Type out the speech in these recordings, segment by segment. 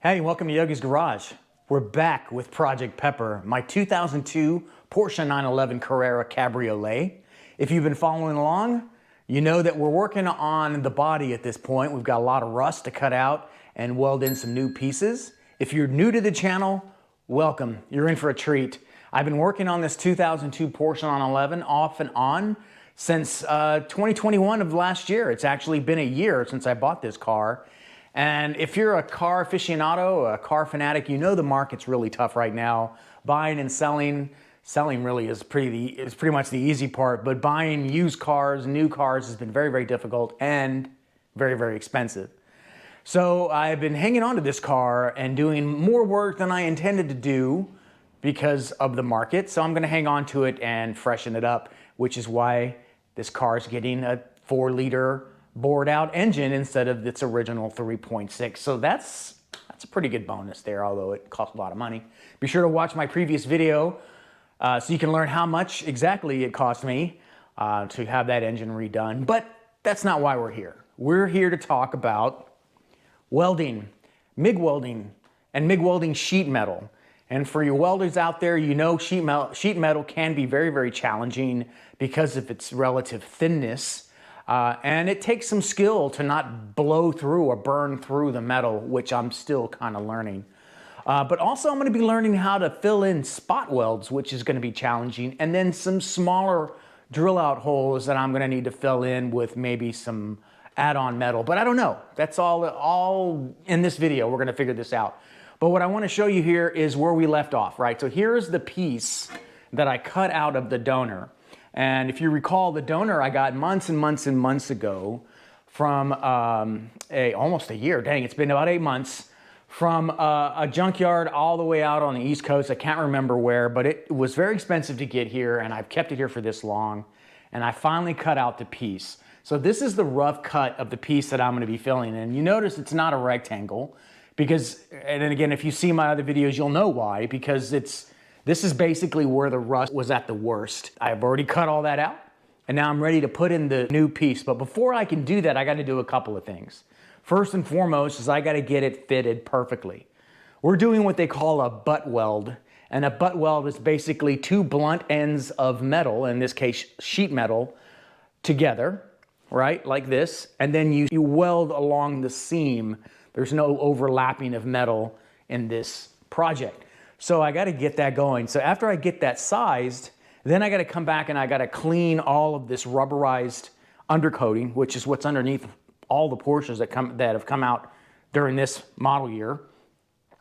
Hey, welcome to Yogi's Garage. We're back with Project Pepper, my 2002 Porsche 911 Carrera Cabriolet. If you've been following along, you know that we're working on the body at this point. We've got a lot of rust to cut out and weld in some new pieces. If you're new to the channel, welcome. You're in for a treat. I've been working on this 2002 Porsche 911 off and on since 2021 of last year. It's actually been a year since I bought this car. And if you're a car aficionado, a car fanatic, you know the market's really tough right now. Buying and selling really is pretty much the easy part, but buying used cars, new cars has been very, very difficult and very, very expensive. So I've been hanging on to this car and doing more work than I intended to do because of the market. So I'm gonna hang on to it and freshen it up, which is why this car is getting a 4-liter bored out engine instead of its original 3.6. So that's a pretty good bonus there, although it costs a lot of money. Be sure to watch my previous video so you can learn how much exactly it cost me to have that engine redone. But that's not why we're here. We're here to talk about welding, MIG welding, and MIG welding sheet metal. And for you welders out there, you know sheet metal can be very, very challenging because of its relative thinness. And it takes some skill to not blow through or burn through the metal, which I'm still kind of learning. But also I'm going to be learning how to fill in spot welds, which is going to be challenging, and then some smaller drill out holes that I'm going to need to fill in with maybe some add-on metal. But I don't know. That's all in this video. We're going to figure this out. But what I want to show you here is where we left off, right? So here's the piece that I cut out of the donor. And if you recall, the donor I got months and months and months ago from almost a year, dang, it's been about 8 months, from a junkyard all the way out on the East Coast. I can't remember where, but it was very expensive to get here, and I've kept it here for this long, and I finally cut out the piece. So this is the rough cut of the piece that I'm going to be filling in. You notice it's not a rectangle, because, and then again, if you see my other videos, you'll know why, because this is basically where the rust was at the worst. I've already cut all that out, and now I'm ready to put in the new piece. But before I can do that, I got to do a couple of things. First and foremost is I got to get it fitted perfectly. We're doing what they call a butt weld, and a butt weld is basically 2 blunt ends of metal, in this case sheet metal, together, right, like this, and then you weld along the seam. There's no overlapping of metal in this project. So I got to get that going. So after I get that sized, then I got to come back and I got to clean all of this rubberized undercoating, which is what's underneath all the Porsches that have come out during this model year.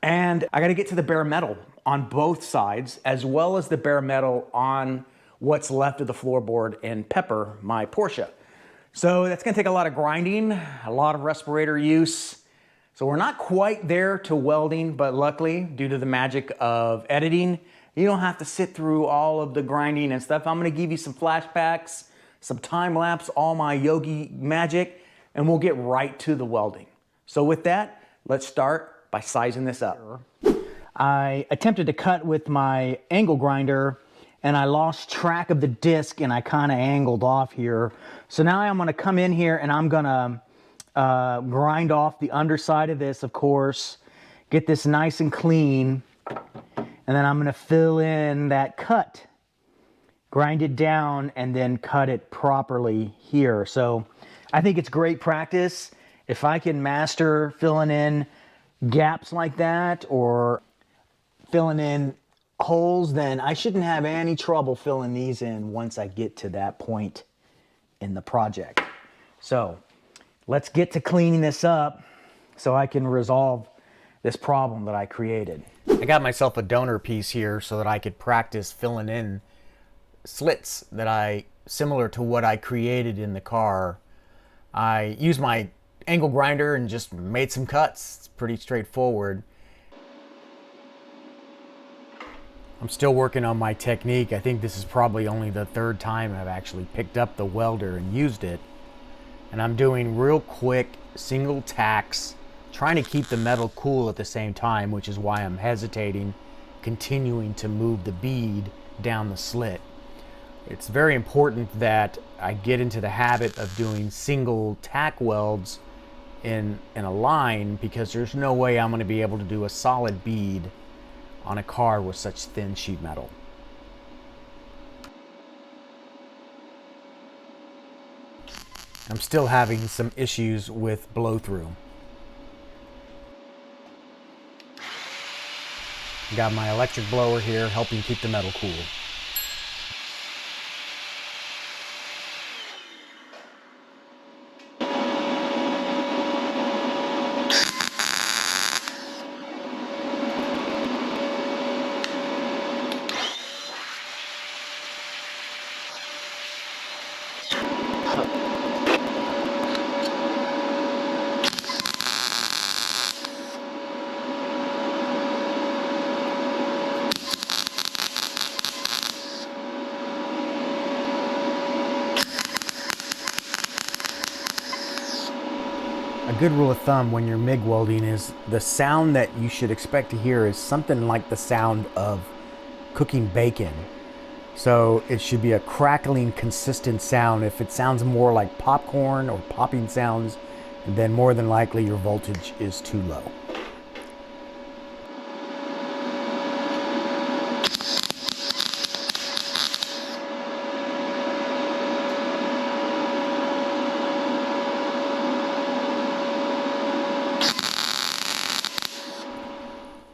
And I got to get to the bare metal on both sides, as well as the bare metal on what's left of the floorboard in Pepper, my Porsche. So that's going to take a lot of grinding, a lot of respirator use. So we're not quite there to welding, but luckily, due to the magic of editing, you don't have to sit through all of the grinding and stuff. I'm gonna give you some flashbacks, some time lapse, all my Yogi magic, and we'll get right to the welding. So with that, let's start by sizing this up. I attempted to cut with my angle grinder, and I lost track of the disc, and I kind of angled off here. So now I'm gonna come in here and I'm gonna grind off the underside of this, of course, get this nice and clean, and then I'm going to fill in that cut, grind it down, and then cut it properly here. So I think it's great practice. If I can master filling in gaps like that or filling in holes, then I shouldn't have any trouble filling these in once I get to that point in the project. So let's get to cleaning this up so I can resolve this problem that I created. I got myself a donor piece here so that I could practice filling in slits similar to what I created in the car. I used my angle grinder and just made some cuts. It's pretty straightforward. I'm still working on my technique. I think this is probably only the 3rd time I've actually picked up the welder and used it. And I'm doing real quick single tacks, trying to keep the metal cool at the same time, which is why I'm hesitating, continuing to move the bead down the slit. It's very important that I get into the habit of doing single tack welds in a line, because there's no way I'm going to be able to do a solid bead on a car with such thin sheet metal. I'm still having some issues with blow through. Got my electric blower here helping keep the metal cool. A good rule of thumb when you're MIG welding is the sound that you should expect to hear is something like the sound of cooking bacon. So it should be a crackling, consistent sound. If it sounds more like popcorn or popping sounds, then more than likely your voltage is too low.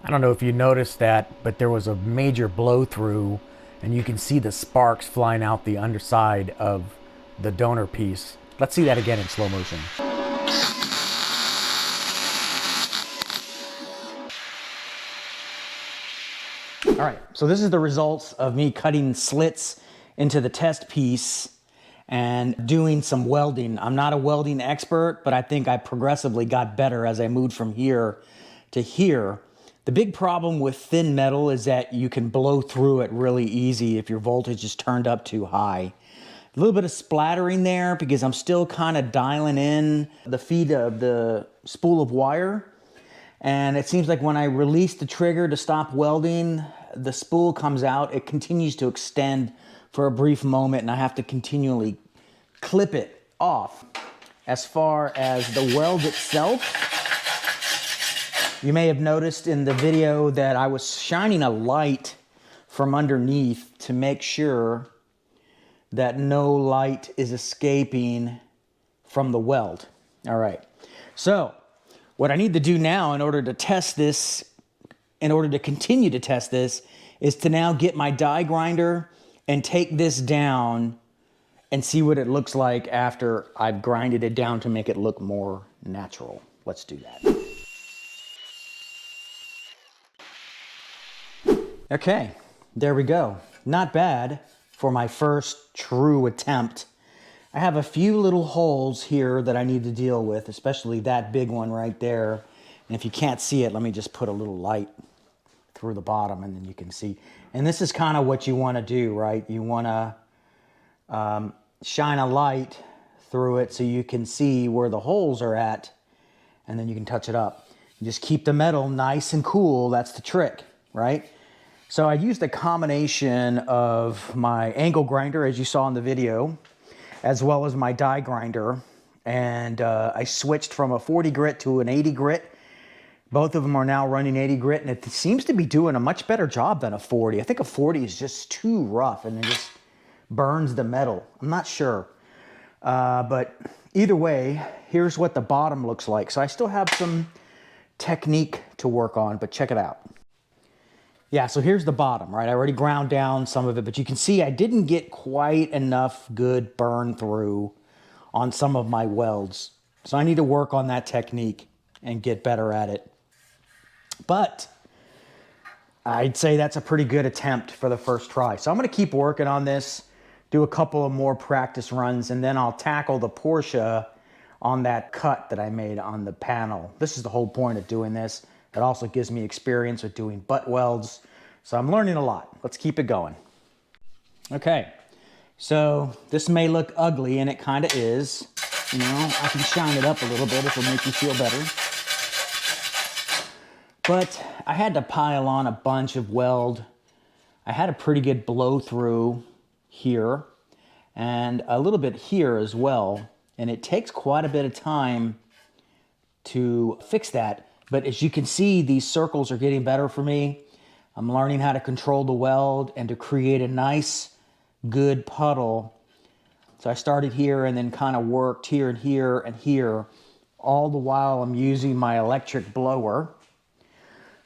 I don't know if you noticed that, but there was a major blow through, and you can see the sparks flying out the underside of the donor piece. Let's see that again in slow motion. All right, so this is the results of me cutting slits into the test piece and doing some welding. I'm not a welding expert, but I think I progressively got better as I moved from here to here. The big problem with thin metal is that you can blow through it really easy if your voltage is turned up too high. A little bit of splattering there because I'm still kind of dialing in the feed of the spool of wire. And it seems like when I release the trigger to stop welding, the spool comes out, it continues to extend for a brief moment, and I have to continually clip it off. As far as the weld itself, you may have noticed in the video that I was shining a light from underneath to make sure that no light is escaping from the weld. All right, so what I need to do now in order to test this, in order to continue to test this, is to now get my die grinder and take this down and see what it looks like after I've grinded it down to make it look more natural. Let's do that. Okay, there we go. Not bad for my first true attempt. I have a few little holes here that I need to deal with, especially that big one right there. And if you can't see it, let me just put a little light through the bottom and then you can see. And this is kind of what you want to do, right? You want to shine a light through it so you can see where the holes are at, and then you can touch it up. You just keep the metal nice and cool. That's the trick, right? So I used a combination of my angle grinder, as you saw in the video, as well as my die grinder. And I switched from a 40 grit to an 80 grit. Both of them are now running 80 grit, and it seems to be doing a much better job than a 40. I think a 40 is just too rough, and it just burns the metal. I'm not sure. But either way, here's what the bottom looks like. So I still have some technique to work on, but check it out. Yeah, so here's the bottom, right? I already ground down some of it, but you can see I didn't get quite enough good burn through on some of my welds. So I need to work on that technique and get better at it. But I'd say that's a pretty good attempt for the first try. So I'm gonna keep working on this, do a couple of more practice runs, and then I'll tackle the Porsche on that cut that I made on the panel. This is the whole point of doing this. It also gives me experience with doing butt welds. So I'm learning a lot. Let's keep it going. Okay, so this may look ugly, and it kind of is. You know, I can shine it up a little bit if it'll make you feel better. But I had to pile on a bunch of weld. I had a pretty good blow through here and a little bit here as well. And it takes quite a bit of time to fix that. But as you can see, these circles are getting better for me. I'm learning how to control the weld and to create a nice, good puddle. So I started here and then kind of worked here and here and here. All the while I'm using my electric blower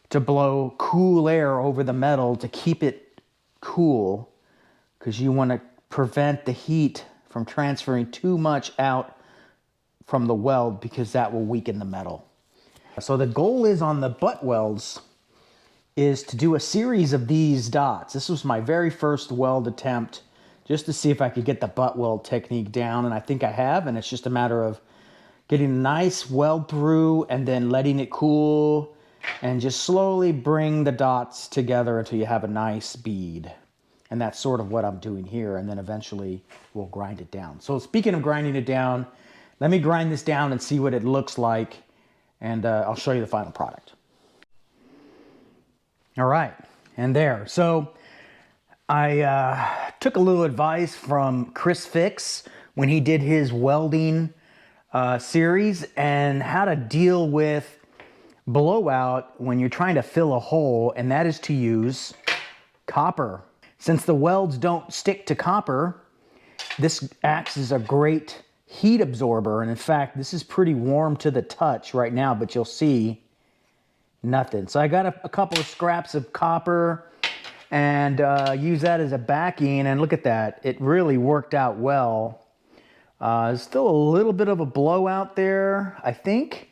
to blow cool air over the metal to keep it cool, because you want to prevent the heat from transferring too much out from the weld, because that will weaken the metal. So the goal is on the butt welds is to do a series of these dots. This was my very first weld attempt, just to see if I could get the butt weld technique down, and I think I have, and it's just a matter of getting a nice weld through and then letting it cool and just slowly bring the dots together until you have a nice bead. And that's sort of what I'm doing here, and then eventually we'll grind it down. So speaking of grinding it down, let me grind this down and see what it looks like, and I'll show you the final product. All right, and there. So I took a little advice from Chris Fix when he did his welding series, and how to deal with blowout when you're trying to fill a hole, and that is to use copper. Since the welds don't stick to copper, this acts as a great heat absorber, and in fact, this is pretty warm to the touch right now, but you'll see nothing. So I got a couple of scraps of copper and use that as a backing, and look at that. It really worked out well. There's still a little bit of a blowout there, I think.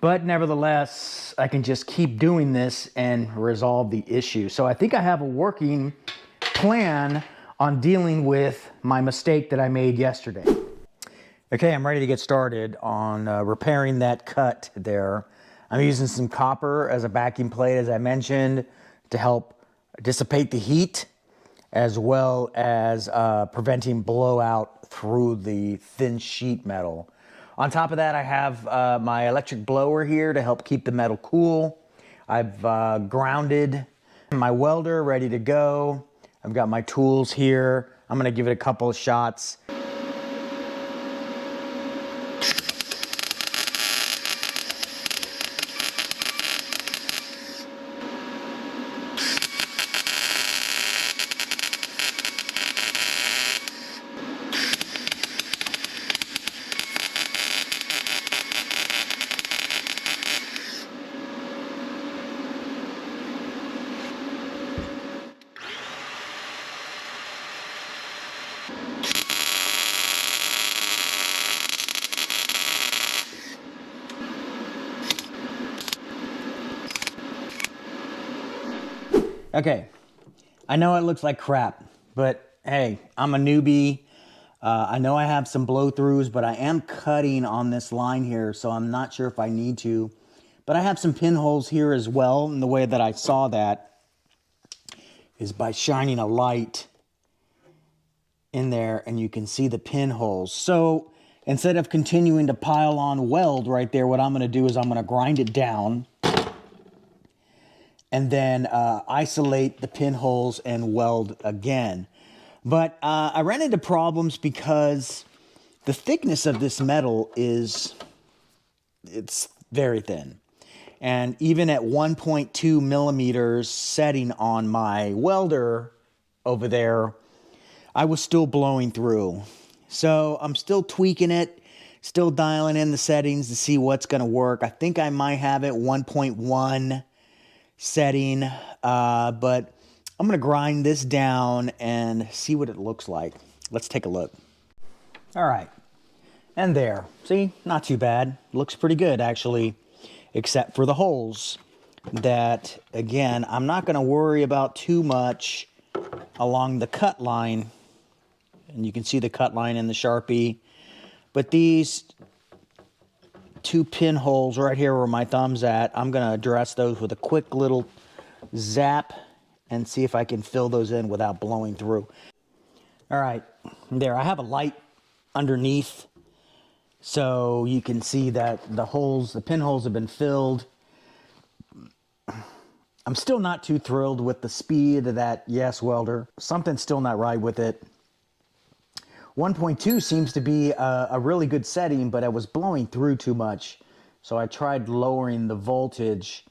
But nevertheless, I can just keep doing this and resolve the issue. So I think I have a working plan on dealing with my mistake that I made yesterday. Okay, I'm ready to get started on repairing that cut there. I'm using some copper as a backing plate, as I mentioned, to help dissipate the heat, as well as preventing blowout through the thin sheet metal. On top of that, I have my electric blower here to help keep the metal cool. I've grounded my welder, ready to go. I've got my tools here. I'm gonna give it a couple of shots. Okay, I know it looks like crap, but hey, I'm a newbie. I know I have some blow-throughs, but I am cutting on this line here, so I'm not sure if I need to. But I have some pinholes here as well, and the way that I saw that is by shining a light in there, and you can see the pinholes. So instead of continuing to pile on weld right there, what I'm gonna do is I'm gonna grind it down and then isolate the pinholes and weld again. But I ran into problems because the thickness of this metal it's very thin. And even at 1.2 millimeters setting on my welder over there, I was still blowing through. So I'm still tweaking it, still dialing in the settings to see what's gonna work. I think I might have it 1.1 setting, but I'm gonna grind this down and see what it looks like. Let's take a look. All right, and there, see, not too bad. Looks pretty good actually, except for the holes that, again, I'm not gonna worry about too much along the cut line. And you can see the cut line in the Sharpie, but these two pinholes right here where my thumb's at, I'm gonna address those with a quick little zap and see if I can fill those in without blowing through. All right, there, I have a light underneath, so you can see that the pinholes have been filled. I'm still not too thrilled with the speed of that Yes welder. Something's still not right with it. 1.2 seems to be a really good setting, but I was blowing through too much. So I tried lowering the voltage,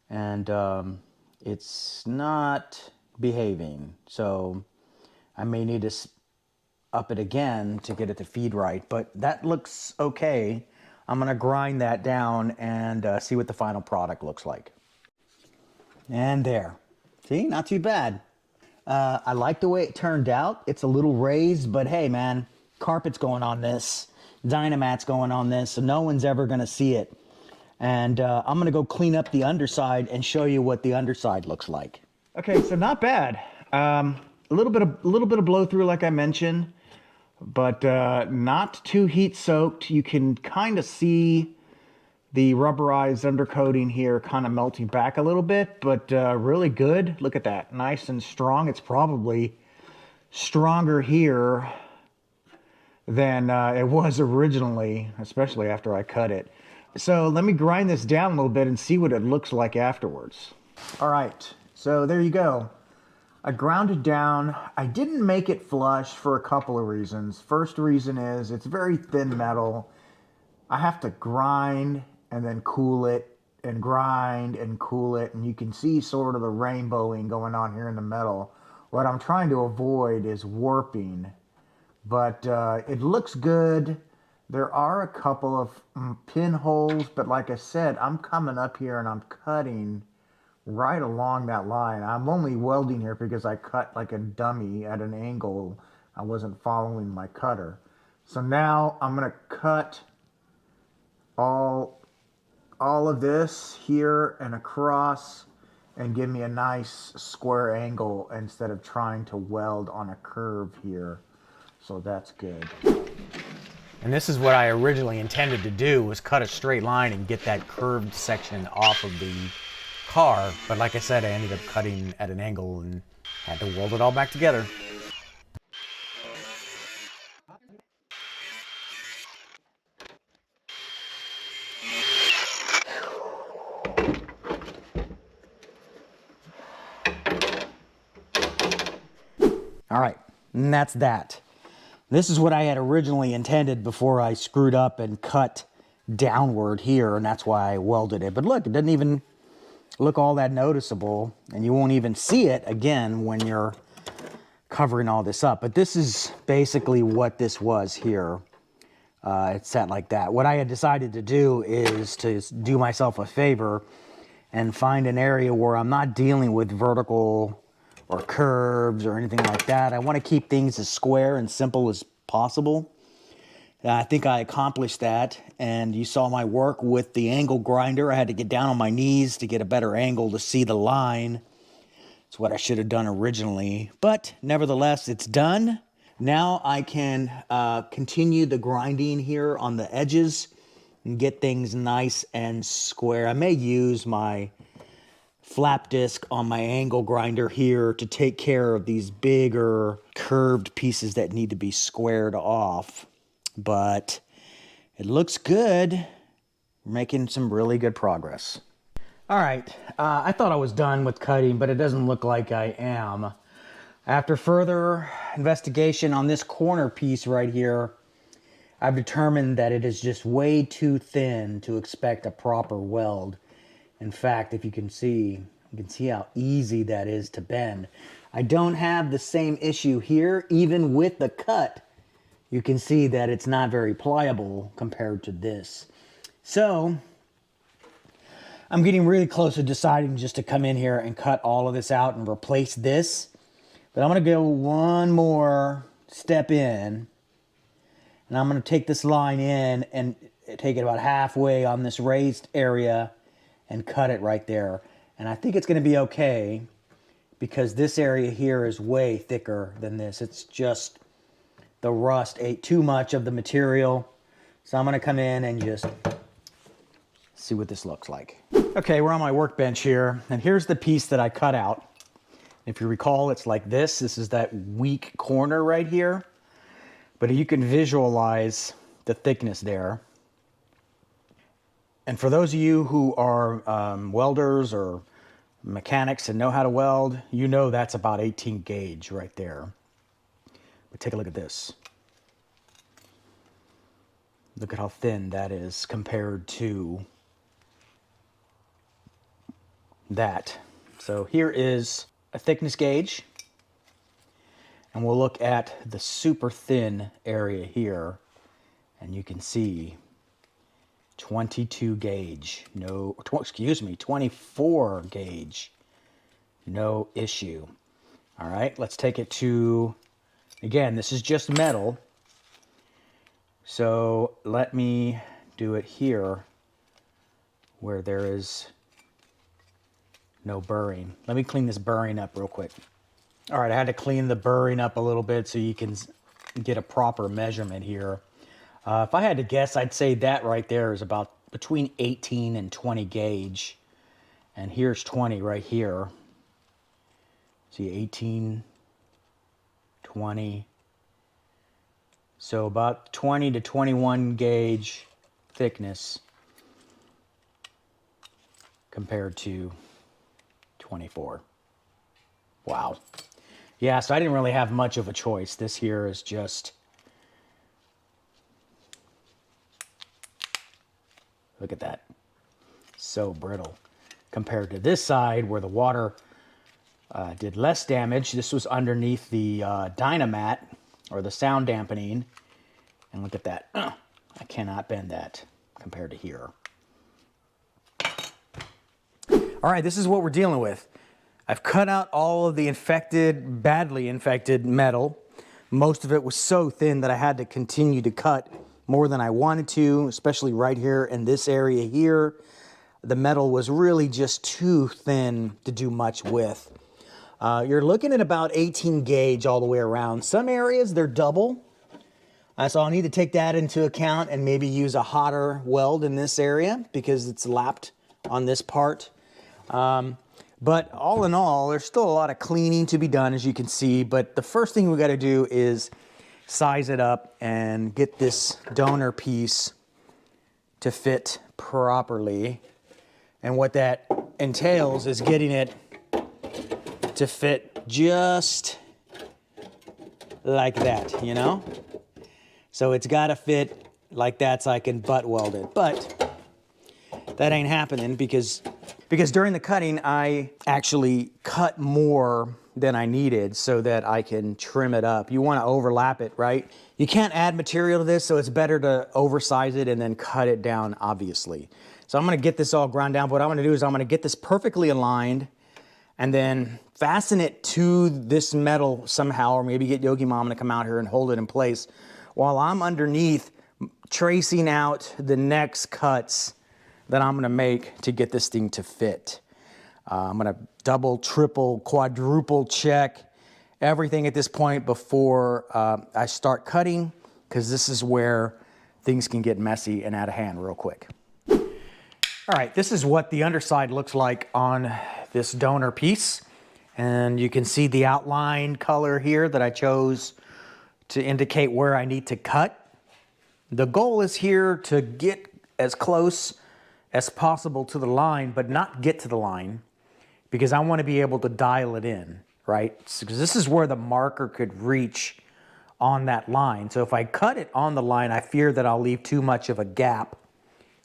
and it's not behaving. So I may need to up it again to get it to feed right, but that looks okay. I'm gonna grind that down and see what the final product looks like. And there. See, not too bad. I like the way it turned out. It's a little raised, but hey man, carpet's going on this, Dynamat's going on this, so no one's ever gonna see it. And I'm gonna go clean up the underside and show you what the underside looks like. Okay, so not bad. A little bit of blow through, like I mentioned, but not too heat soaked. You can kind of see the rubberized undercoating here kind of melting back a little bit, but really good. Look at that, nice and strong. It's probably stronger here than it was originally, especially after I cut it. So let me grind this down a little bit and see what it looks like afterwards. All right, so there you go. I ground it down. I didn't make it flush for a couple of reasons. First reason is it's very thin metal. I have to grind and then cool it and grind and cool it, and you can see sort of the rainbowing going on here in the metal. What I'm trying to avoid is warping, but it looks good. There are a couple of pinholes, but like I said, I'm coming up here and I'm cutting right along that line. I'm only welding here because I cut like a dummy at an angle. I wasn't following my cutter. So now I'm gonna cut all of this here and across and give me a nice square angle instead of trying to weld on a curve here. So that's good. And this is what I originally intended to do, was cut a straight line and get that curved section off of the car, but like I said, I ended up cutting at an angle and had to weld it all back together. All right, and that's that. This is what I had originally intended before I screwed up and cut downward here, and that's why I welded it. But look, it doesn't even look all that noticeable, and you won't even see it again when you're covering all this up. But this is basically what this was here. It's set like that. What I had decided to do is to do myself a favor and find an area where I'm not dealing with vertical or curves or anything like that. I want to keep things as square and simple as possible. I think I accomplished that, and you saw my work with the angle grinder. I had to get down on my knees to get a better angle to see the line. It's what I should have done originally, but nevertheless, it's done. Now I can continue the grinding here on the edges and get things nice and square. I may use my flap disc on my angle grinder here to take care of these bigger curved pieces that need to be squared off. But it looks good. We're making some really good progress. All right, I thought I was done with cutting, but it doesn't look like I am. After further investigation on this corner piece right here, I've determined that it is just way too thin to expect a proper weld. In fact, if you can see how easy that is to bend. I don't have the same issue here, even with the cut. You can see that it's not very pliable compared to this. So I'm getting really close to deciding just to come in here and cut all of this out and replace this. But I'm going to go one more step in, and I'm going to take this line in and take it about halfway on this raised area and cut it right there. And I think it's going to be okay because this area here is way thicker than this. It's just the rust ate too much of the material. So I'm going to come in and just see what this looks like. Okay, we're on my workbench here, and here's the piece that I cut out. If you recall, it's like this. This is that weak corner right here. But you can visualize the thickness there. And for those of you who are welders or mechanics and know how to weld, you know that's about 18 gauge right there. But take a look at this. Look at how thin that is compared to that. So here is a thickness gauge, and we'll look at the super thin area here, and you can see 22 gauge, no, excuse me, 24 gauge, no issue. All right, let's take it to, again, this is just metal. So let me do it here where there is no burring. Let me clean this burring up real quick. All right, I had to clean the burring up a little bit so you can get a proper measurement here. If I had to guess, I'd say that right there is about between 18 and 20 gauge. And here's 20 right here. See, 18, 20. So about 20 to 21 gauge thickness compared to 24. Wow. Yeah, so I didn't really have much of a choice. This here is just, look at that. So brittle. Compared to this side where the water did less damage. This was underneath the Dynamat, or the sound dampening. And look at that. I cannot bend that compared to here. All right, this is what we're dealing with. I've cut out all of the infected, badly infected metal. Most of it was so thin that I had to continue to cut more than I wanted to, especially right here in this area here. The metal was really just too thin to do much with. You're looking at about 18 gauge all the way around. Some areas, they're double. So I'll need to take that into account and maybe use a hotter weld in this area because it's lapped on this part. But all in all, there's still a lot of cleaning to be done, as you can see. But the first thing we got to do is size it up and get this donor piece to fit properly. And what that entails is getting it to fit just like that, you know? So it's got to fit like that so I can butt weld it. But that ain't happening because during the cutting, I actually cut more than I needed so that I can trim it up. You want to overlap it, right? You can't add material to this, so it's better to oversize it and then cut it down, obviously. So I'm going to get this all ground down. What I'm going to do is I'm going to get this perfectly aligned and then fasten it to this metal somehow, or maybe get Yogi Mom to come out here and hold it in place while I'm underneath tracing out the next cuts that I'm gonna make to get this thing to fit. I'm gonna double, triple, quadruple check everything at this point before I start cutting, because this is where things can get messy and out of hand real quick. All right, this is what the underside looks like on this donor piece. And you can see the outline color here that I chose to indicate where I need to cut. The goal is here to get as close as possible to the line, but not get to the line, because I want to be able to dial it in, right? Because this is where the marker could reach on that line. So if I cut it on the line, I fear that I'll leave too much of a gap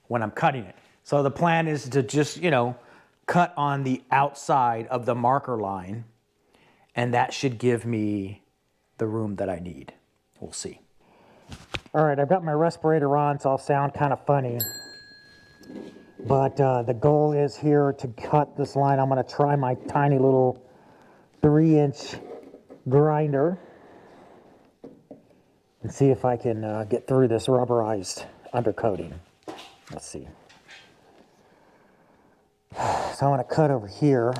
when I'm cutting it. So the plan is to just, you know, cut on the outside of the marker line, and that should give me the room that I need. We'll see. All right, I've got my respirator on, so I'll sound kind of funny. But the goal is here to cut this line. I'm going to try my tiny little 3-inch grinder and see if I can get through this rubberized undercoating. Let's see. So I'm going to cut over here.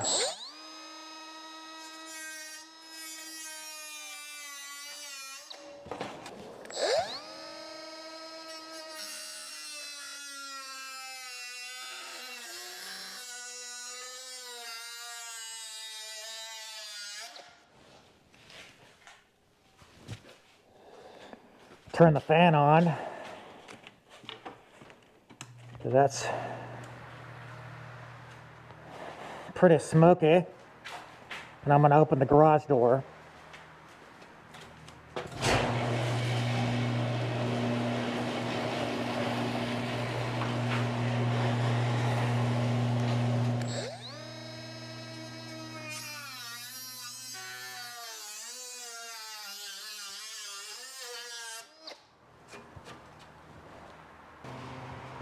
Turn the fan on. That's pretty smoky. And I'm going to open the garage door.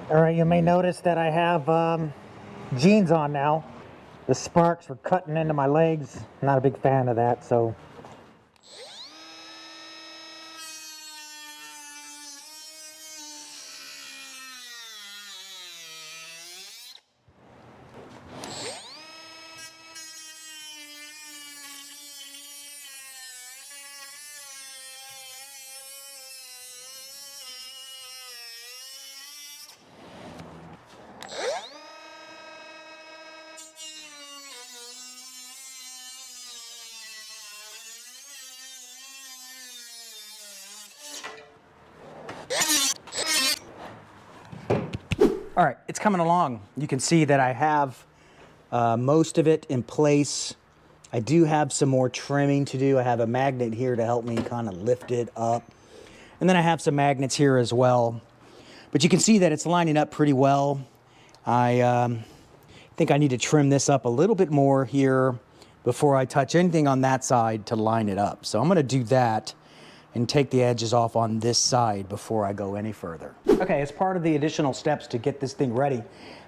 All right, you may notice that I have jeans on now. The sparks were cutting into my legs. Not a big fan of that, so. All right, it's coming along. You can see that I have most of it in place. I do have some more trimming to do. I have a magnet here to help me kind of lift it up. And then I have some magnets here as well. But you can see that it's lining up pretty well. I think I need to trim this up a little bit more here before I touch anything on that side to line it up. So I'm gonna do that and take the edges off on this side before I go any further. Okay, as part of the additional steps to get this thing ready,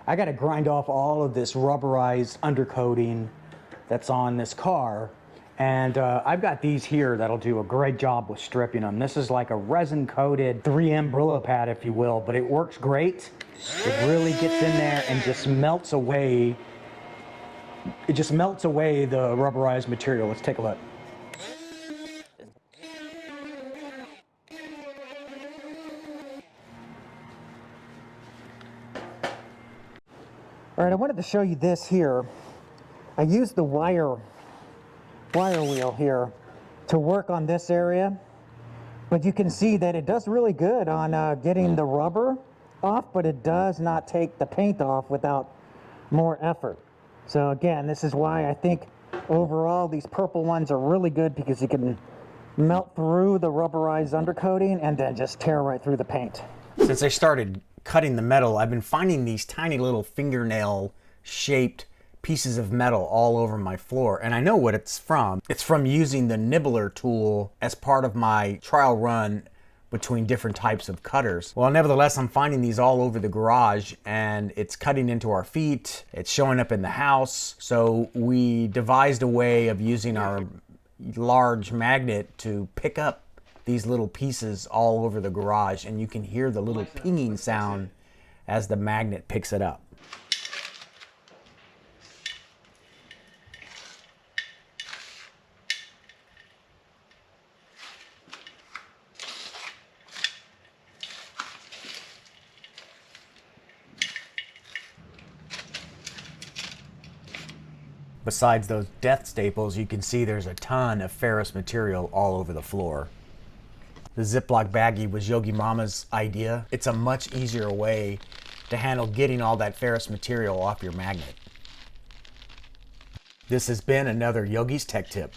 I gotta grind off all of this rubberized undercoating that's on this car. And I've got these here that'll do a great job with stripping them. This is like a resin-coated 3M Brillo pad, if you will, but it works great. It really gets in there and just melts away. It just melts away the rubberized material. Let's take a look. All right, I wanted to show you this here. I used the wire wheel here to work on this area, but you can see that it does really good on getting the rubber off, but it does not take the paint off without more effort. So again, this is why I think overall these purple ones are really good, because you can melt through the rubberized undercoating and then just tear right through the paint. Since I started cutting the metal, I've been finding these tiny little fingernail shaped pieces of metal all over my floor, and I know what it's from. It's from using the nibbler tool as part of my trial run between different types of cutters. Well, nevertheless, I'm finding these all over the garage, and it's cutting into our feet. It's showing up in the house. So we devised a way of using our large magnet to pick up these little pieces all over the garage, and you can hear the little pinging sound as the magnet picks it up. Besides those death staples, you can see there's a ton of ferrous material all over the floor. The Ziploc baggie was Yogi Mama's idea. It's a much easier way to handle getting all that ferrous material off your magnet. This has been another Yogi's Tech Tip.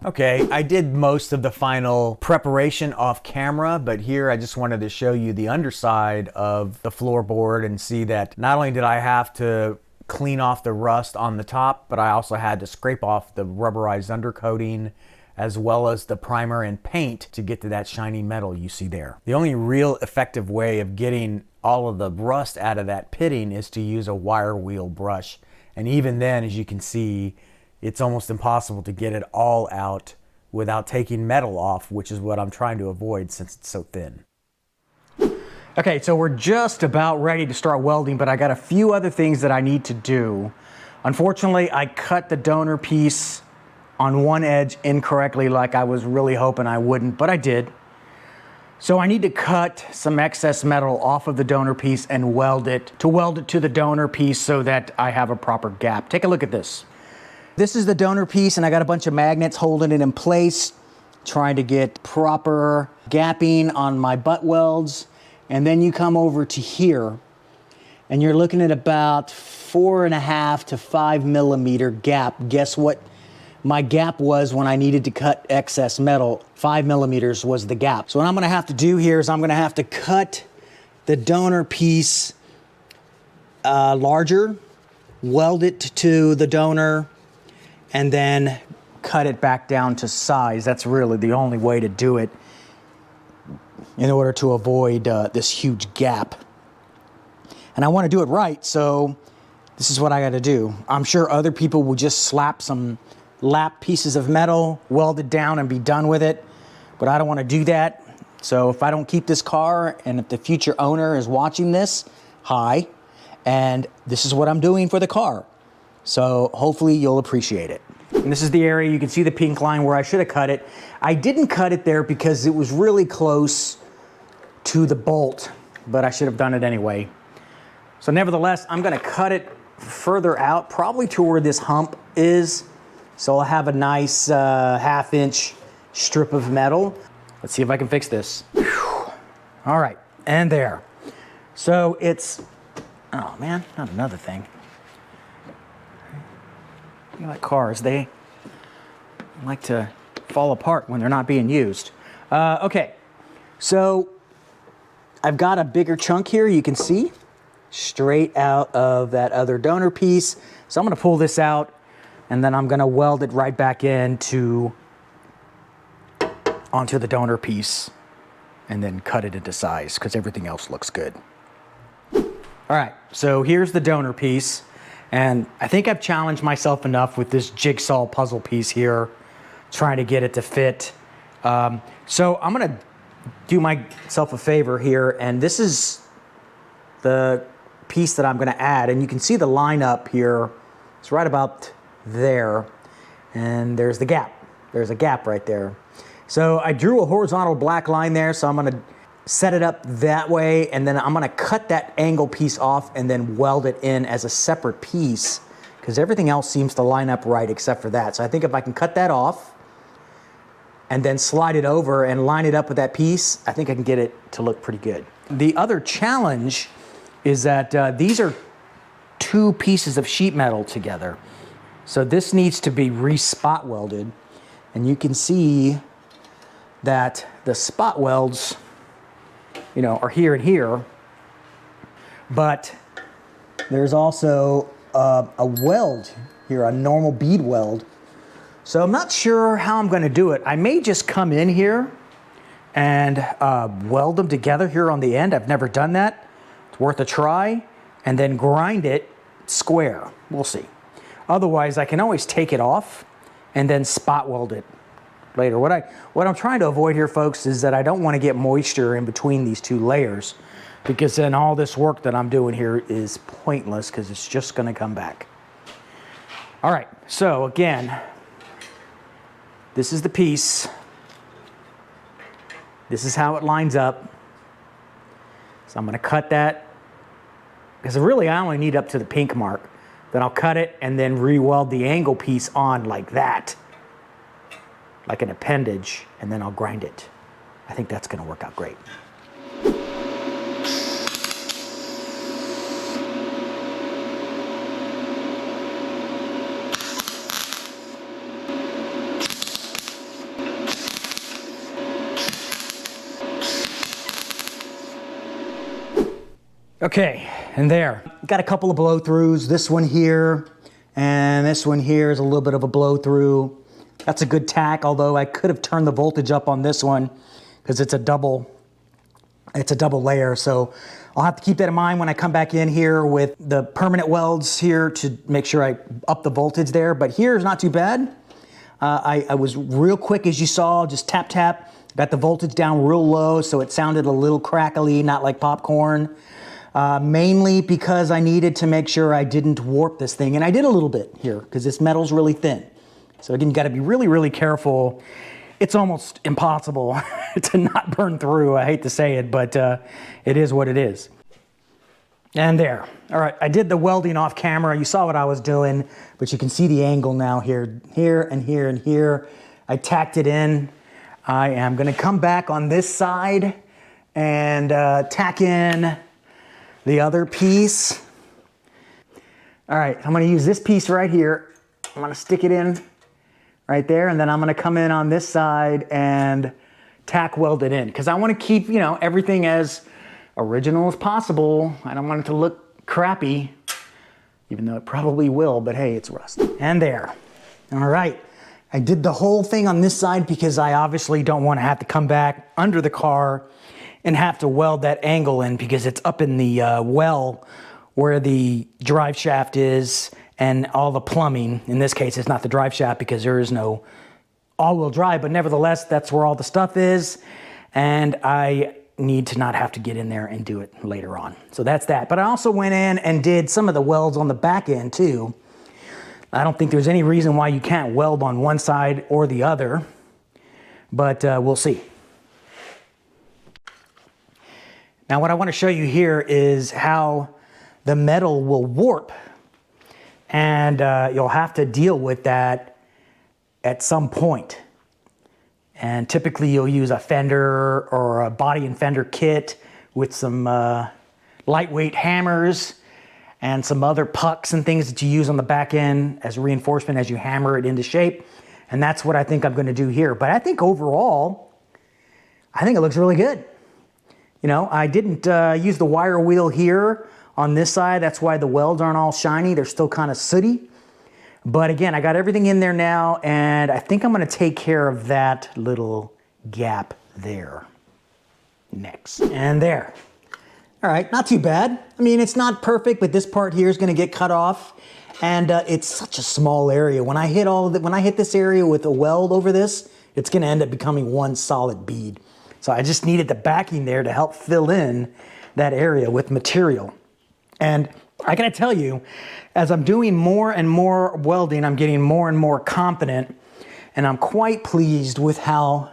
Okay, I did most of the final preparation off camera, but here I just wanted to show you the underside of the floorboard and see that not only did I have to clean off the rust on the top, but I also had to scrape off the rubberized undercoating as well as the primer and paint to get to that shiny metal you see there. The only real effective way of getting all of the rust out of that pitting is to use a wire wheel brush. And even then, as you can see, it's almost impossible to get it all out without taking metal off, which is what I'm trying to avoid since it's so thin. Okay, so we're just about ready to start welding, but I got a few other things that I need to do. Unfortunately, I cut the donor piece on one edge incorrectly, like I was really hoping I wouldn't, but I did. So I need to cut some excess metal off of the donor piece and weld it to the donor piece so that I have a proper gap. Take a look at this. This is the donor piece, and I got a bunch of magnets holding it in place, trying to get proper gapping on my butt welds. And then you come over to here, and you're looking at about 4.5 to 5 millimeter gap. Guess what my gap was when I needed to cut excess metal? 5 millimeters was the gap. So what I'm gonna have to do here is I'm gonna have to cut the donor piece larger, weld it to the donor, and then cut it back down to size. That's really the only way to do it in order to avoid this huge gap. and I want to do it right, so this is what I got to do. I'm sure other people will just slap some lap pieces of metal, weld it down, and be done with it, but I don't want to do that. So if I don't keep this car, and if the future owner is watching this, hi, and this is what I'm doing for the car. So hopefully you'll appreciate it. And this is the area, you can see the pink line where I should have cut it. I didn't cut it there because it was really close to the bolt, but I should have done it anyway. So nevertheless, I'm gonna cut it further out, probably to where this hump is. So I'll have a nice half-inch strip of metal. Let's see if I can fix this. Whew. All right, and there. So it's, oh man, not another thing. You know, like cars, they like to fall apart when they're not being used. Okay, so I've got a bigger chunk here, you can see, straight out of that other donor piece. So I'm gonna pull this out, and then I'm gonna weld it right back onto the donor piece, and then cut it into size, because everything else looks good. All right, so here's the donor piece. And I think I've challenged myself enough with this jigsaw puzzle piece here, trying to get it to fit. So I'm gonna do myself a favor here, and this is the piece that I'm gonna add, and you can see the line up here. It's right about there, and there's the gap. There's a gap right there. So I drew a horizontal black line there, so I'm gonna set it up that way, and then I'm gonna cut that angle piece off and then weld it in as a separate piece, because everything else seems to line up right except for that. So I think if I can cut that off and then slide it over and line it up with that piece, I think I can get it to look pretty good. The other challenge is that these are two pieces of sheet metal together. So this needs to be re-spot welded, and you can see that the spot welds, you know, are here and here, but there's also a weld here, a normal bead weld. So I'm not sure how I'm gonna do it. I may just come in here and weld them together here on the end. I've never done that. It's worth a try, and then grind it square. We'll see. Otherwise, I can always take it off and then spot weld it later. What I'm trying to avoid here, folks, is that I don't want to get moisture in between these two layers, because then all this work that I'm doing here is pointless, because it's just going to come back. All right, so again, this is the piece. This is how it lines up. So I'm going to cut that, because really I only need up to the pink mark. Then I'll cut it and then re-weld the angle piece on like that, like an appendage, and then I'll grind it. I think that's gonna work out great. Okay, and there. Got a couple of blow throughs. This one here, and this one here is a little bit of a blow through. That's a good tack, although I could have turned the voltage up on this one, because it's a double layer. So I'll have to keep that in mind when I come back in here with the permanent welds here to make sure I up the voltage there. But here's not too bad. I was real quick, as you saw, just tap, tap. Got the voltage down real low, so it sounded a little crackly, not like popcorn. Mainly because I needed to make sure I didn't warp this thing. And I did a little bit here, because this metal's really thin. So again, you gotta be really, really careful. It's almost impossible to not burn through. I hate to say it, but it is what it is. And there. All right, I did the welding off camera. You saw what I was doing, but you can see the angle now here, here, and here, and here. I tacked it in. I am gonna come back on this side and tack in the other piece. All right, I'm gonna use this piece right here. I'm gonna stick it in right there, and then I'm gonna come in on this side and tack weld it in, because I wanna keep, you know, everything as original as possible. I don't want it to look crappy, even though it probably will, but hey, it's rust. And there. All right, I did the whole thing on this side because I obviously don't wanna have to come back under the car and have to weld that angle in because it's up in the well where the drive shaft is and all the plumbing. In this case, it's not the drive shaft because there is no all-wheel drive, but nevertheless, that's where all the stuff is. And I need to not have to get in there and do it later on. So that's that. But I also went in and did some of the welds on the back end too. I don't think there's any reason why you can't weld on one side or the other, but we'll see. Now what I want to show you here is how the metal will warp, and you'll have to deal with that at some point. And typically you'll use a fender or a body and fender kit with some lightweight hammers and some other pucks and things that you use on the back end as reinforcement as you hammer it into shape. And that's what I think I'm gonna do here. But I think overall, I think it looks really good. You know, I didn't use the wire wheel here on this side. That's why the welds aren't all shiny. They're still kind of sooty. But again, I got everything in there now, and I think I'm gonna take care of that little gap there next. And there. All right, not too bad. I mean, it's not perfect, but this part here is gonna get cut off, and it's such a small area. When I hit this area with a weld over this, it's gonna end up becoming one solid bead. So I just needed the backing there to help fill in that area with material. And I gotta tell you, as I'm doing more and more welding, I'm getting more and more confident, and I'm quite pleased with how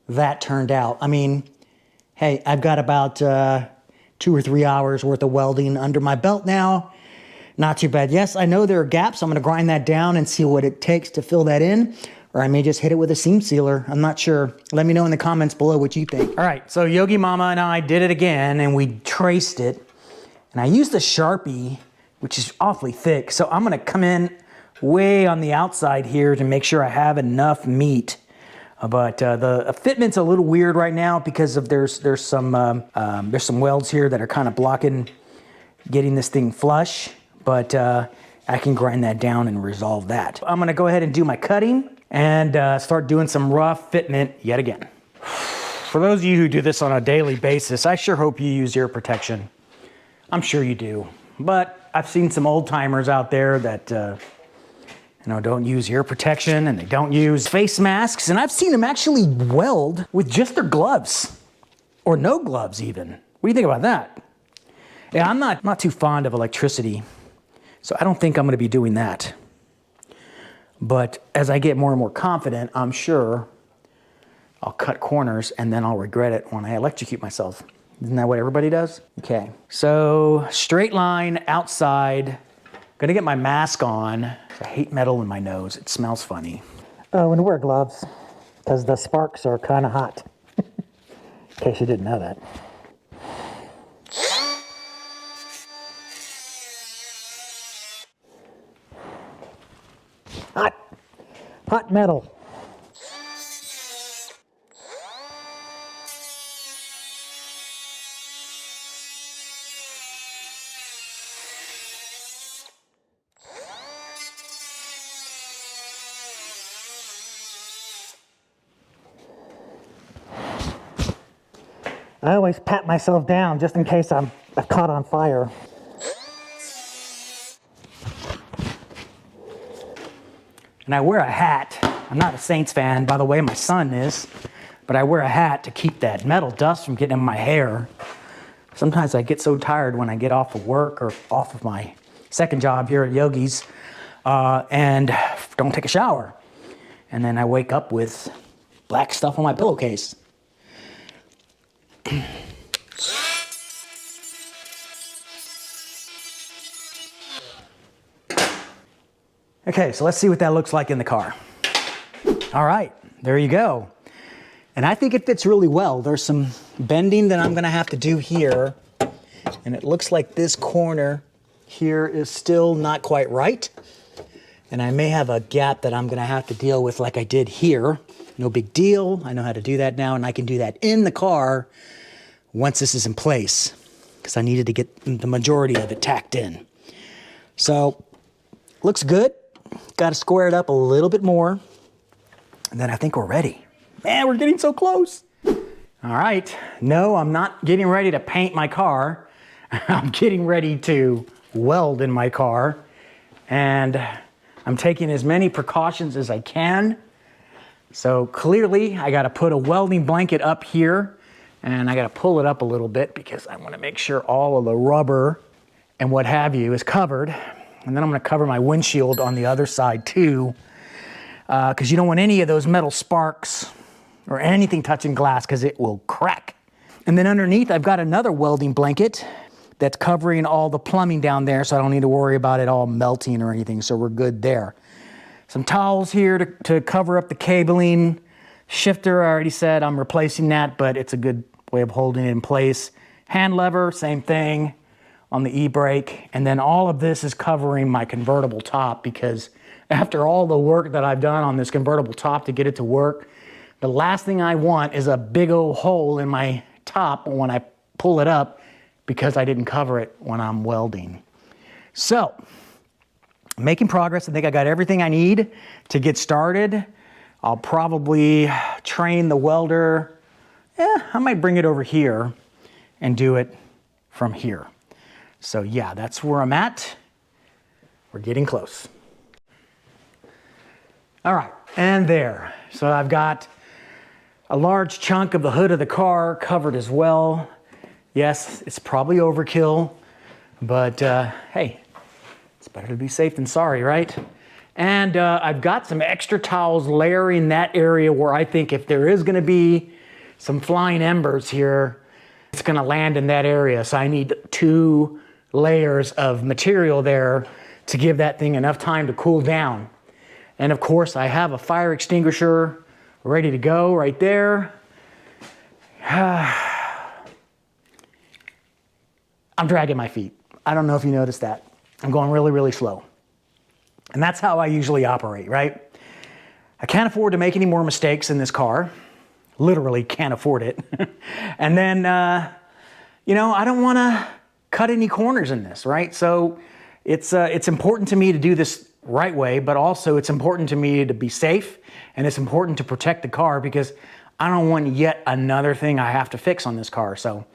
that turned out. I mean, hey, I've got about 2 or 3 hours worth of welding under my belt now. Not too bad. Yes, I know there are gaps. I'm gonna grind that down and see what it takes to fill that in, or I may just hit it with a seam sealer. I'm not sure. Let me know in the comments below what you think. All right, so Yogi Mama and I did it again, and we traced it. And I used a Sharpie, which is awfully thick. So I'm gonna come in way on the outside here to make sure I have enough meat. But the fitment's a little weird right now because of there's some welds here that are kind of blocking getting this thing flush. But I can grind that down and resolve that. I'm gonna go ahead and do my cutting and start doing some rough fitment yet again. For those of you who do this on a daily basis, I sure hope you use ear protection. I'm sure you do, but I've seen some old timers out there that don't use ear protection, and they don't use face masks, and I've seen them actually weld with just their gloves, or no gloves even. What do you think about that? Yeah, I'm not too fond of electricity, so I don't think I'm gonna be doing that. But as I get more and more confident, I'm sure I'll cut corners and then I'll regret it when I electrocute myself. Isn't that what everybody does? Okay, so straight line outside. Gonna get my mask on. I hate metal in my nose. It smells funny. Oh, and wear gloves, because the sparks are kind of hot. In case you didn't know that. Hot metal. I always pat myself down just in case I've caught on fire. And I wear a hat. I'm not a Saints fan, by the way, my son is, but I wear a hat to keep that metal dust from getting in my hair. Sometimes I get so tired when I get off of work or off of my second job here at Yogi's and don't take a shower. And then I wake up with black stuff on my pillowcase. Okay, so let's see what that looks like in the car. All right, there you go. And I think it fits really well. There's some bending that I'm gonna have to do here, and it looks like this corner here is still not quite right. And I may have a gap that I'm gonna have to deal with like I did here. No big deal, I know how to do that now, and I can do that in the car once this is in place, because I needed to get the majority of it tacked in. So, looks good. Got to square it up a little bit more, and then I think we're ready. Man, we're getting so close. All All right, no, I'm not getting ready to paint my car. I'm getting ready to weld in my car, and I'm taking as many precautions as I can. So clearly I gotta put a welding blanket up here, and I gotta pull it up a little bit because I wanna make sure all of the rubber and what have you is covered. And then I'm gonna cover my windshield on the other side too, because you don't want any of those metal sparks or anything touching glass because it will crack. And then underneath I've got another welding blanket that's covering all the plumbing down there, so I don't need to worry about it all melting or anything, so we're good there. Some towels here to cover up the cabling. Shifter, I already said I'm replacing that, but it's a good way of holding it in place. Hand lever, same thing on the e-brake. And then all of this is covering my convertible top, because after all the work that I've done on this convertible top to get it to work, the last thing I want is a big old hole in my top when I pull it up because I didn't cover it when I'm welding. So, making progress. I think I got everything I need to get started. I'll probably train the welder. I might bring it over here and do it from here. So yeah, that's where I'm at. We're getting close. All right, and there. So I've got a large chunk of the hood of the car covered as well. Yes, it's probably overkill, but hey, it's better to be safe than sorry, right? And I've got some extra towels layering that area where I think if there is gonna be some flying embers here, it's gonna land in that area. So I need 2 layers of material there to give that thing enough time to cool down. And of course, I have a fire extinguisher ready to go right there. I'm dragging my feet. I don't know if you noticed that. I'm going really, really slow. And that's how I usually operate, right? I can't afford to make any more mistakes in this car. Literally can't afford it. And then, you know, I don't want to cut any corners in this, right? So it's important to me to do this right way, but also it's important to me to be safe, and it's important to protect the car because I don't want yet another thing I have to fix on this car. So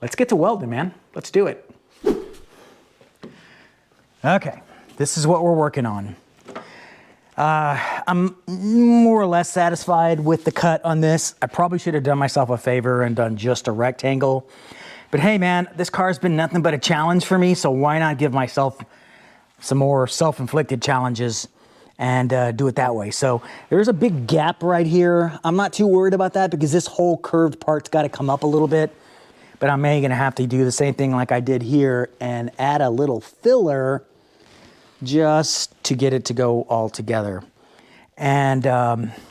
let's get to welding, man. Let's do it. Okay, this is what we're working on. I'm more or less satisfied with the cut on this. I probably should have done myself a favor and done just a rectangle. But hey man, this car's been nothing but a challenge for me, so why not give myself some more self-inflicted challenges and do it that way. So there's a big gap right here. I'm not too worried about that because this whole curved part's got to come up a little bit. But I'm maybe gonna have to do the same thing like I did here and add a little filler just to get it to go all together. And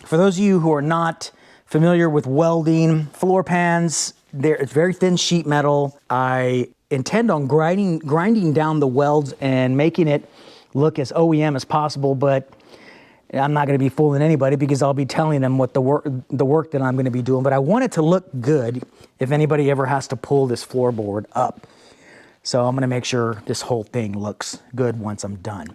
for those of you who are not familiar with welding, floor pans, it's very thin sheet metal. I intend on grinding down the welds and making it look as OEM as possible, but I'm not gonna be fooling anybody because I'll be telling them what the work that I'm gonna be doing, but I want it to look good if anybody ever has to pull this floorboard up. So I'm gonna make sure this whole thing looks good once I'm done.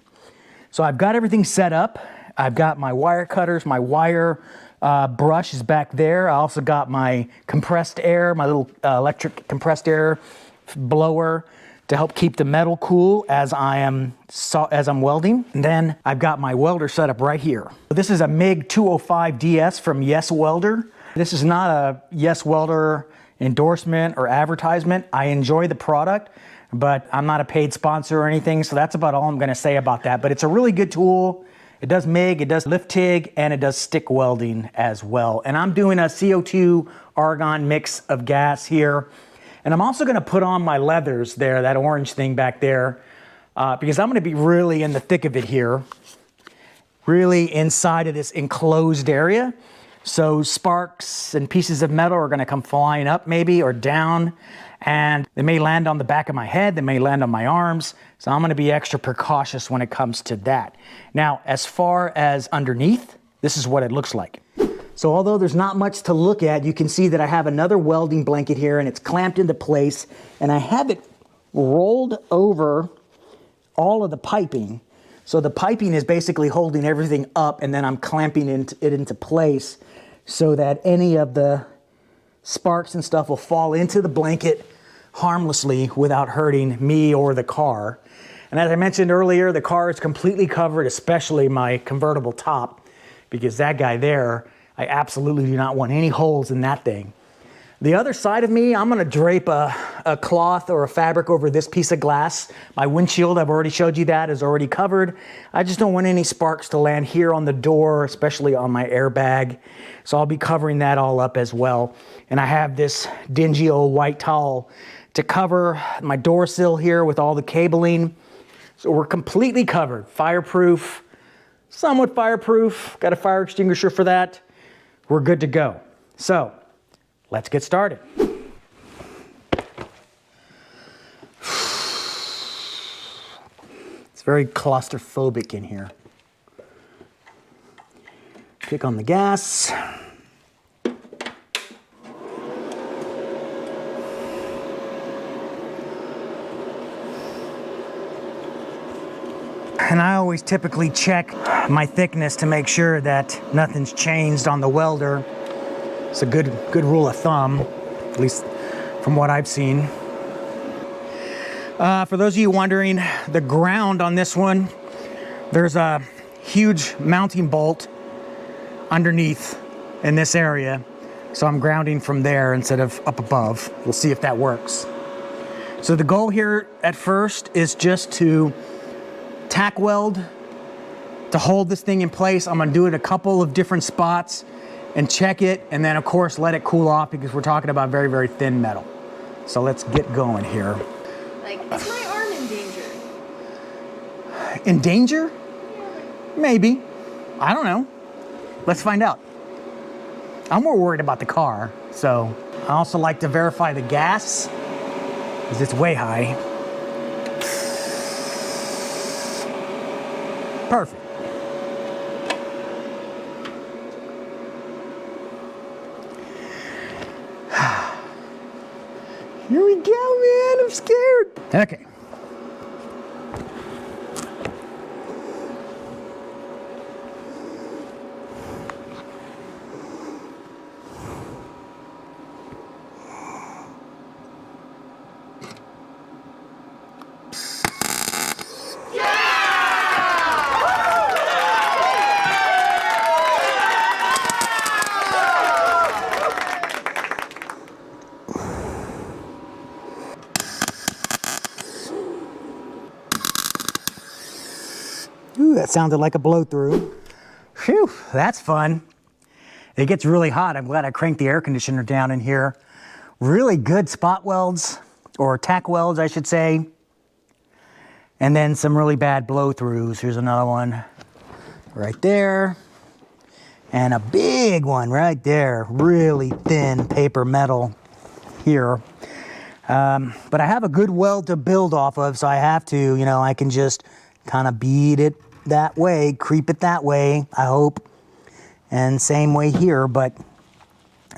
So I've got everything set up. I've got my wire cutters, my wire brush is back there. I also got my compressed air, my little electric compressed air blower to help keep the metal cool as I'm welding. And then I've got my welder set up right here. This is a MIG 205 DS from Yes Welder. This is not a Yes Welder endorsement or advertisement. I enjoy the product, but I'm not a paid sponsor or anything, so that's about all I'm gonna say about that. But it's a really good tool. It does MIG, it does lift TIG, and it does stick welding as well. And I'm doing a CO2 argon mix of gas here. And I'm also gonna put on my leathers there, that orange thing back there, because I'm gonna be really in the thick of it here, really inside of this enclosed area. So sparks and pieces of metal are gonna come flying up maybe or down, and they may land on the back of my head, they may land on my arms. So I'm gonna be extra precautious when it comes to that. Now, as far as underneath, this is what it looks like. So although there's not much to look at, you can see that I have another welding blanket here and it's clamped into place, and I have it rolled over all of the piping. So the piping is basically holding everything up, and then I'm clamping it into place so that any of the sparks and stuff will fall into the blanket harmlessly without hurting me or the car. And as I mentioned earlier, the car is completely covered, especially my convertible top, because that guy there, I absolutely do not want any holes in that thing. The other side of me, I'm gonna drape a cloth or a fabric over this piece of glass. My windshield, I've already showed you that, is already covered. I just don't want any sparks to land here on the door, especially on my airbag. So I'll be covering that all up as well. And I have this dingy old white towel to cover my door sill here with all the cabling. So we're completely covered, fireproof, somewhat fireproof. Got a fire extinguisher for that. We're good to go. So, let's get started. It's very claustrophobic in here. Kick on the gas. And I always typically check my thickness to make sure that nothing's changed on the welder. It's a good rule of thumb, at least from what I've seen. For those of you wondering, the ground on this one, there's a huge mounting bolt underneath in this area. So I'm grounding from there instead of up above. We'll see if that works. So the goal here at first is just to tack weld to hold this thing in place. I'm gonna do it a couple of different spots and check it, and then of course let it cool off because we're talking about very, very thin metal. So let's get going here. Like, is my arm in danger? In danger? Maybe. I don't know. Let's find out. I'm more worried about the car, so I also like to verify the gas because it's way high. Perfect. Here we go, man. I'm scared. Okay. Ooh, that sounded like a blow through. Phew, that's fun. It gets really hot. I'm glad I cranked the air conditioner down in here. Really good spot welds, or tack welds, I should say. And then some really bad blow throughs. Here's another one right there. And a big one right there. Really thin paper metal here. But I have a good weld to build off of, so I have to, you know, I can just kind of bead it that way, creep it that way, I hope. And same way here, but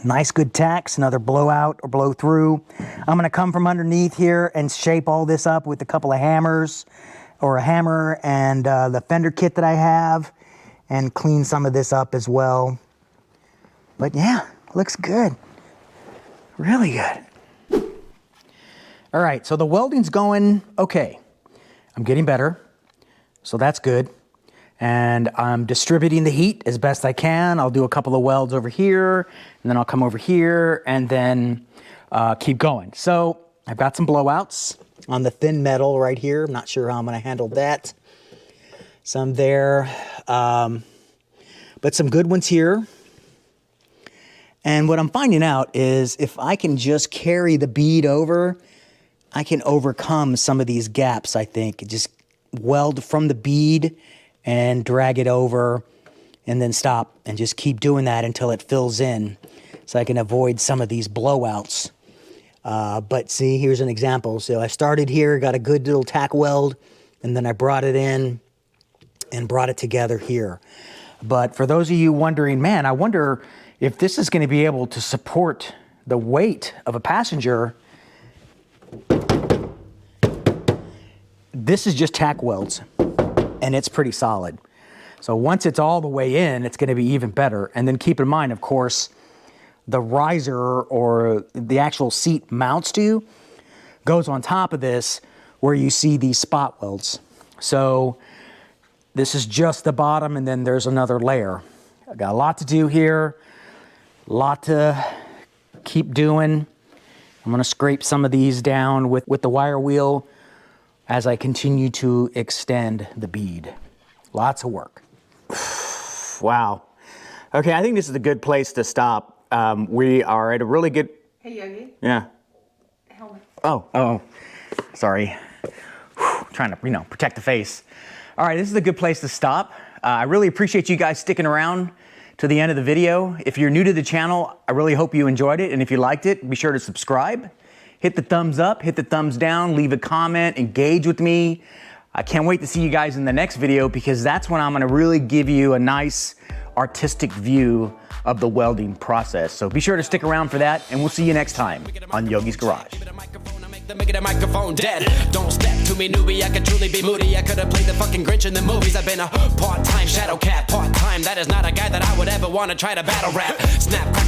nice good tacks, another blowout or blow through. I'm gonna come from underneath here and shape all this up with a couple of hammers, or a hammer and the fender kit that I have, and clean some of this up as well. But yeah, looks good. Really good. All right, so the welding's going okay. I'm getting better. So that's good. And I'm distributing the heat as best I can. I'll do a couple of welds over here, and then I'll come over here, and then keep going. So I've got some blowouts on the thin metal right here. I'm not sure how I'm gonna handle that. Some there, but some good ones here. And what I'm finding out is if I can just carry the bead over, I can overcome some of these gaps, I think. Just weld from the bead and drag it over and then stop and just keep doing that until it fills in so I can avoid some of these blowouts. But see, here's an example. So I started here, got a good little tack weld, and then I brought it in and brought it together here. But for those of you wondering, man, I wonder if this is going to be able to support the weight of a passenger. This is just tack welds, and it's pretty solid. So once it's all the way in, it's going to be even better. And then keep in mind, of course, the riser or the actual seat mounts to goes on top of this, where you see these spot welds. So this is just the bottom, and then there's another layer. I got a lot to do here, a lot to keep doing. I'm gonna scrape some of these down with the wire wheel as I continue to extend the bead. Lots of work. Wow. Okay, I think this is a good place to stop. We are at a really good... Hey, Yogi. Yeah. Helmet. Oh, sorry. Whew, trying to, protect the face. All right, this is a good place to stop. I really appreciate you guys sticking around to the end of the video. If you're new to the channel, I really hope you enjoyed it. And if you liked it, be sure to subscribe. Hit the thumbs up, hit the thumbs down, leave a comment, engage with me. I can't wait to see you guys in the next video, because that's when I'm gonna really give you a nice artistic view of the welding process. So be sure to stick around for that, and we'll see you next time on Yogi's Garage. Making the microphone dead. Don't step to me, newbie. I could truly be moody. I could have played the fucking Grinch in the movies. I've been a part-time shadow cat. Part-time, that is not a guy that I would ever want to try to battle rap. Snap, crackle,